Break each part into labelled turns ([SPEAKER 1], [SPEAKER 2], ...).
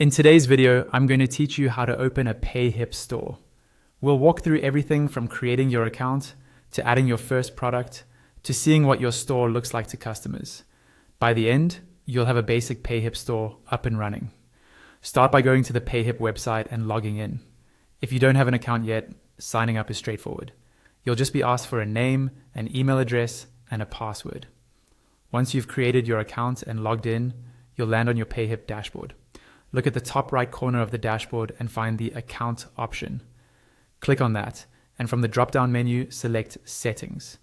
[SPEAKER 1] In today's video, I'm going to teach you how to open a Payhip store. We'll walk through everything from creating your account, to adding your first product, to seeing what your store looks like to customers. By the end, you'll have a basic Payhip store up and running. Start by going to the Payhip website and logging in. If you don't have an account yet, signing up is straightforward. You'll just be asked for a name, an email address, and a password. Once you've created your account and logged in, you'll land on your Payhip dashboard. Look at the top right corner of the dashboard and find the Account option. Click on that, and from the drop-down menu, select Settings.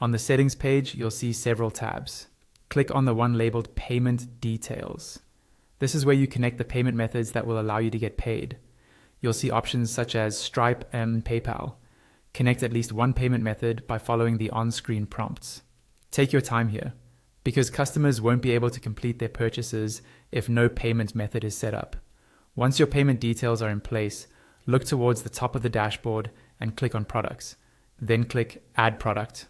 [SPEAKER 1] On the Settings page, you'll see several tabs. Click on the one labeled Payment Details. This is where you connect the payment methods that will allow you to get paid. You'll see options such as Stripe and PayPal. Connect at least one payment method by following the on-screen prompts. Take your time here, because customers won't be able to complete their purchases if no payment method is set up. Once your payment details are in place, look towards the top of the dashboard and click on Products. Then click Add Product.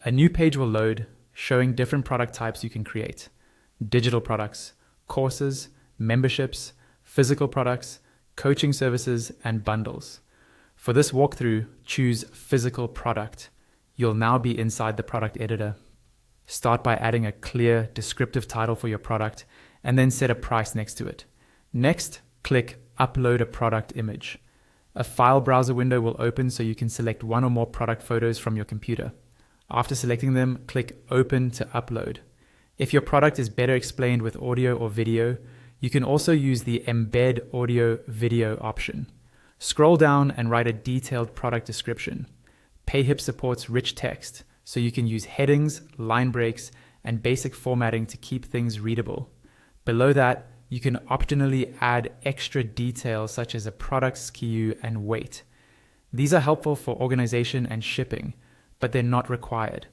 [SPEAKER 1] A new page will load, showing different product types you can create: digital products, courses, memberships, physical products, coaching services, and bundles. For this walkthrough, choose Physical Product. You'll now be inside the product editor. Start by adding a clear, descriptive title for your product, and then set a price next to it. Next, click Upload a Product Image. A file browser window will open so you can select one or more product photos from your computer. After selecting them, click Open to upload. If your product is better explained with audio or video, you can also use the Embed Audio Video option. Scroll down and write a detailed product description. Payhip supports rich text, so you can use headings, line breaks, and basic formatting to keep things readable. Below that, you can optionally add extra details such as a product SKU and weight. These are helpful for organization and shipping, but they're not required.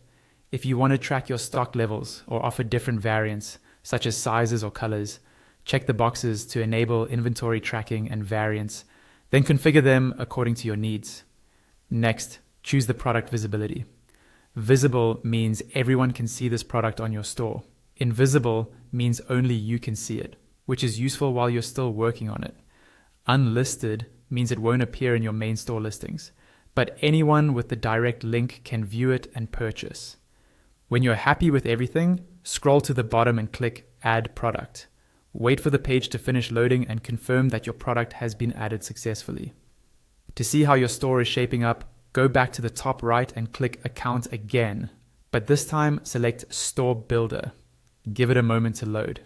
[SPEAKER 1] If you want to track your stock levels or offer different variants, such as sizes or colors, check the boxes to enable inventory tracking and variants, then configure them according to your needs. Next, choose the product visibility. Visible means everyone can see this product on your store. Invisible means only you can see it, which is useful while you're still working on it. Unlisted means it won't appear in your main store listings, but anyone with the direct link can view it and purchase. When you're happy with everything, scroll to the bottom and click Add Product. Wait for the page to finish loading and confirm that your product has been added successfully. To see how your store is shaping up, go back to the top right and click Account again, but this time select Store Builder. Give it a moment to load.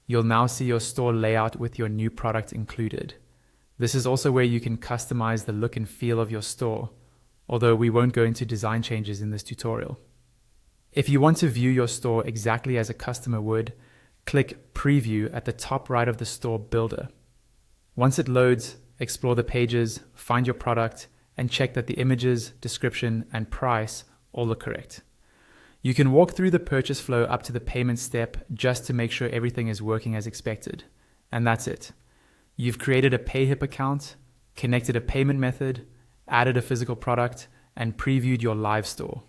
[SPEAKER 1] You'll now see your store layout with your new product included. This is also where you can customize the look and feel of your store, although we won't go into design changes in this tutorial. If you want to view your store exactly as a customer would, click Preview at the top right of the Store Builder. Once it loads, explore the pages, find your product, and check that the images, description, and price all look correct. You can walk through the purchase flow up to the payment step just to make sure everything is working as expected. And that's it. You've created a Payhip account, connected a payment method, added a physical product, and previewed your live store.